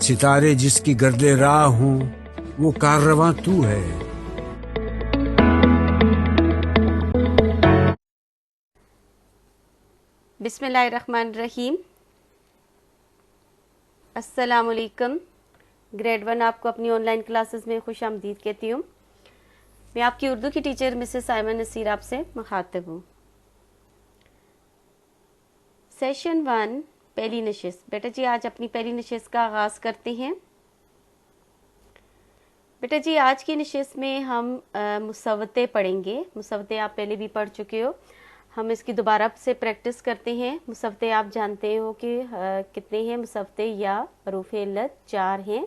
सितारे जिसकी गर्दे राह हूँ, वो काररवां तू है। बिस्मिल्लाहिर्रहमानिर्रहीम। अस्सलामुअलैकुम। ग्रेड 1 आपको अपनी ऑनलाइन क्लासेस में खुश आमदीद कहती हूँ। मैं आपकी उर्दू की टीचर मिसेस साइमा नसीर आपसे मुखातिब हूँ। सेशन 1 पहली नशिस्त। बेटा जी आज अपनी पहली नशिस्त का आगाज़ करते हैं। बेटा जी आज की नशिस्त में हम मुसव्वते पढ़ेंगे। मुसव्वते आप पहले भी पढ़ चुके हो, हम इसकी दोबारा से प्रैक्टिस करते हैं। मुसव्वते आप जानते हो कि कितने हैं मुसव्वते या हरूफ इल्लत 4 हैं,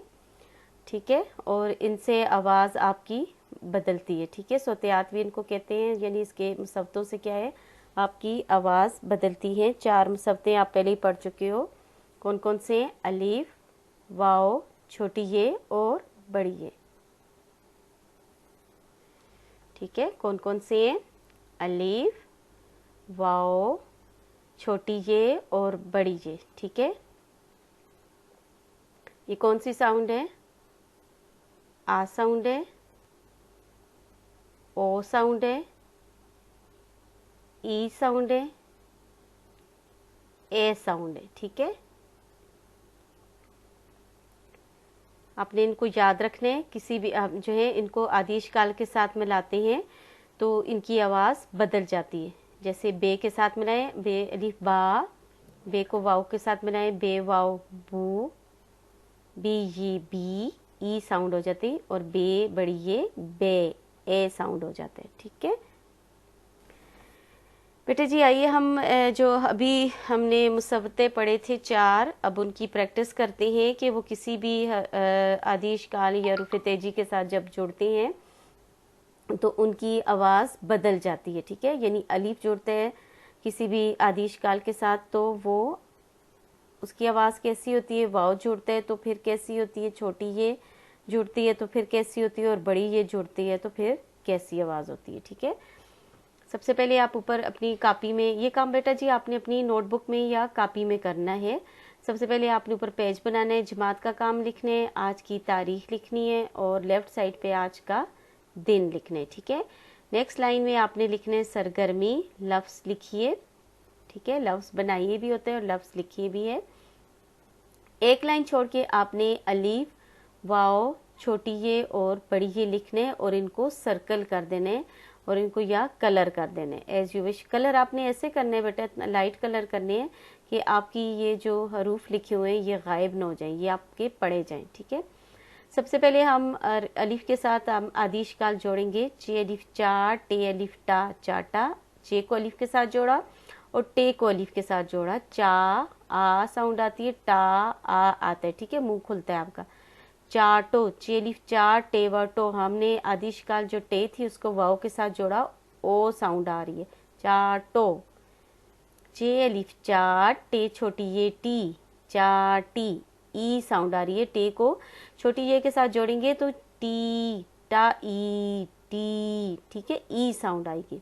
ठीक है, और इनसे आवाज़ आपकी बदलती है, ठीक है। सोतियात भी इनको कहते हैं, यानी इसके मुसव्वतों से क्या है आपकी आवाज़ बदलती है। 4 मुसव्वते आप पहले ही पढ़ चुके हो। कौन कौन से हैं? अलीफ, वाओ, छोटी ये और बड़ी ये, ठीक है। कौन कौन से हैं? अलीफ, वाओ, छोटी ये और बड़ी ये, ठीक है। ये कौन सी साउंड है? आ साउंड है, ओ साउंड है, ई साउंड है, ए साउंड है, ठीक है। आपने इनको याद रखना है। किसी भी आप जो है इनको आदेश काल के साथ मिलाते हैं तो इनकी आवाज़ बदल जाती है। जैसे बे के साथ मिलाएं, बे अलिफ बा, बे को वाओ के साथ मिलाएं, बे वाओ बू, बी ये बी, ई साउंड हो जाती है, और बे बड़ी ये बे, ए साउंड हो जाता है, ठीक है। बेटे जी आइए हम जो अभी हमने मुसव्वते पढ़े थे 4, अब उनकी प्रैक्टिस करते हैं कि वो किसी भी आदेश काल या रुफ़ तेजी के साथ जब जुड़ते हैं तो उनकी आवाज़ बदल जाती है, ठीक है। यानी अलीफ जुड़ते हैं किसी भी आदेश काल के साथ तो वो उसकी आवाज़ कैसी होती है, वाव जुड़ते हैं तो फिर कैसी होती है, छोटी ये जुड़ती है तो फिर कैसी होती है, और बड़ी ये जुड़ती है तो फिर कैसी आवाज़ होती है, ठीक है। सबसे पहले आप ऊपर अपनी कॉपी में, ये काम बेटा जी आपने अपनी नोटबुक में या कॉपी में करना है। सबसे पहले आपने ऊपर पेज बनाना है, जमात का काम लिखना है, आज की तारीख लिखनी है और लेफ्ट साइड पे आज का दिन लिखना है, ठीक है। नेक्स्ट लाइन में आपने लिखना है सरगर्मी, लफ्ज़ लिखिए, ठीक है। लफ्ज़ बनाइए भी होते हैं और लफ्ज़ लिखिए भी है। एक लाइन छोड़ के आपने अलीफ, वाओ, छोटी ये और बड़ी ये लिखने हैं और इनको सर्कल कर देने हैं और इनको या कलर कर देने हैं एज यू विश। कलर आपने ऐसे करने हैं बेटा, लाइट कलर करने हैं कि आपकी ये जो हरूफ लिखे हुए हैं ये गायब ना हो जाएं, ये आपके पढ़े जाएं, ठीक है। सबसे पहले हम अलिफ के साथ हम आदेश काल जोड़ेंगे। चे अलिफ चा, टे अलिफ टा, चाटा। चे को अलिफ के साथ जोड़ा और टे को अलिफ के साथ जोड़ा। चा आ साउंड आती है, टा आ आता है, ठीक है, मुंह खुलता है आपका। चाटो, चे अलिफ चा, टे वटो, हमने आदेश काल जो टे थी उसको वाव के साथ जोड़ा, ओ साउंड आ रही है, चाटो। चे अलिफ चा, टे छोटी ये टी, चाटी, ई साउंड आ रही है। टे को छोटी ये के साथ जोड़ेंगे तो टी, टा ई, टी, ठीक है, ई साउंड आएगी।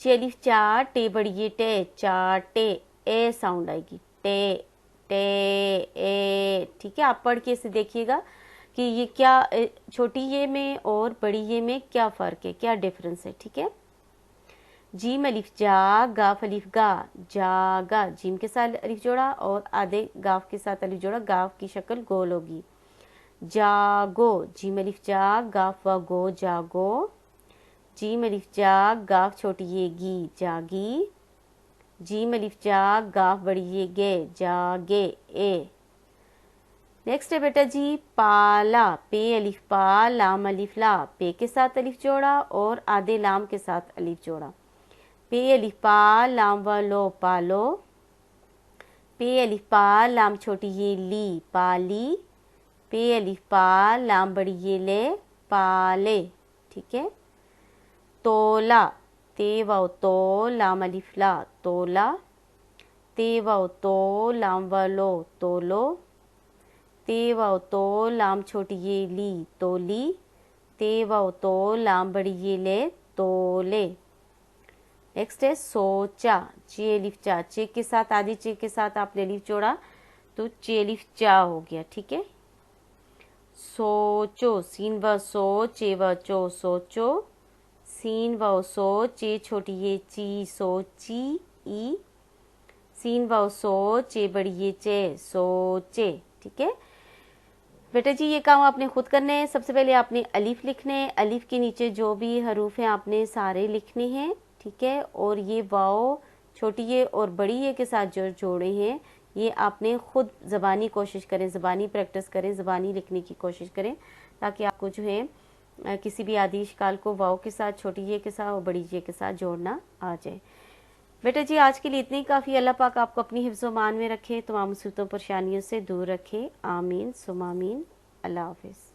चे अलिफ चा, टे बड़ी ये टे, चाटे, ए साउंड आएगी, टे, टे, ए, ठीक है। आप पढ़ के इसे देखिएगा कि ये क्या छोटी ये में और बड़ी ये में क्या फ़र्क है, क्या डिफरेंस है, ठीक है। जीम अलिफ जा, गाफ अलिफ गा, जागा, जीम के साथ अलिफ जोड़ा और आधे गाफ के साथ अलिफ जोड़ा, गाफ की शक्ल गोल होगी। जागो, जीम अलिफ जा, गाफ व गो, जागो। जीम अलिफ जा, गाफ छोटी ये गी, जागी। जीम अलिफ जा, गाफ बड़ी ये गे, जागे, ए। नेक्स्ट है बेटा जी पाला, पे अलिफ पा, लाम अलिफ ला, पे के साथ अलिफ जोड़ा और आधे लाम के साथ अलिफ जोड़ा। पे अलिफ पा, लाम व लो, पालो। पे अलिफ पा, लाम छोटी ये ली, पाली। पे अलिफ पा, लाम बड़ी ये ले, पाले, ठीक है। तोला, ते वाओ तो, लाम अलिफ ला, तोला। ते वाओ तो, लाम व लो, तोलो। ते वाओ तो, लाम छोटी ये ली, तोली। ते वाओ तो, लाम बड़ी ये ले, तोले। नेक्स्ट है सोचा, चे अलिफ चा, चे के साथ आधी चे के साथ आपने अलिफ जोड़ा तो चे अलिफ चा हो गया, ठीक है। सोचो, सीन व सो, चे व चो, सोचो। सीन व सो, चे छोटी ये ची, सोची ई। सीन व सो, चे बड़ी ये चे, सोचे, ठीक है। बेटा जी ये काम आपने खुद करने हैं। सबसे पहले आपने अलिफ लिखने हैं, अलिफ के नीचे जो भी हरूफ हैं आपने सारे लिखने हैं, ठीक है। और ये वाओ छोटी ये और बड़ी ये के साथ जो जोड़े हैं ये आपने खुद ज़बानी कोशिश करें, ज़बानी प्रैक्टिस करें, ज़बानी लिखने की कोशिश करें, ताकि आपको जो है किसी भी आदेश काल को वाओ के साथ, छोटी ये के साथ और बड़ी ये के साथ जोड़ना आ जाए। बेटा जी आज के लिए इतनी काफ़ी। अल्लाह पाक आपको अपनी हिफ्ज़ व मान में रखे, तमाम मुसीबतों परेशानियों से दूर रखे। आमीन सुम आमीन। अल्लाह हाफिज़।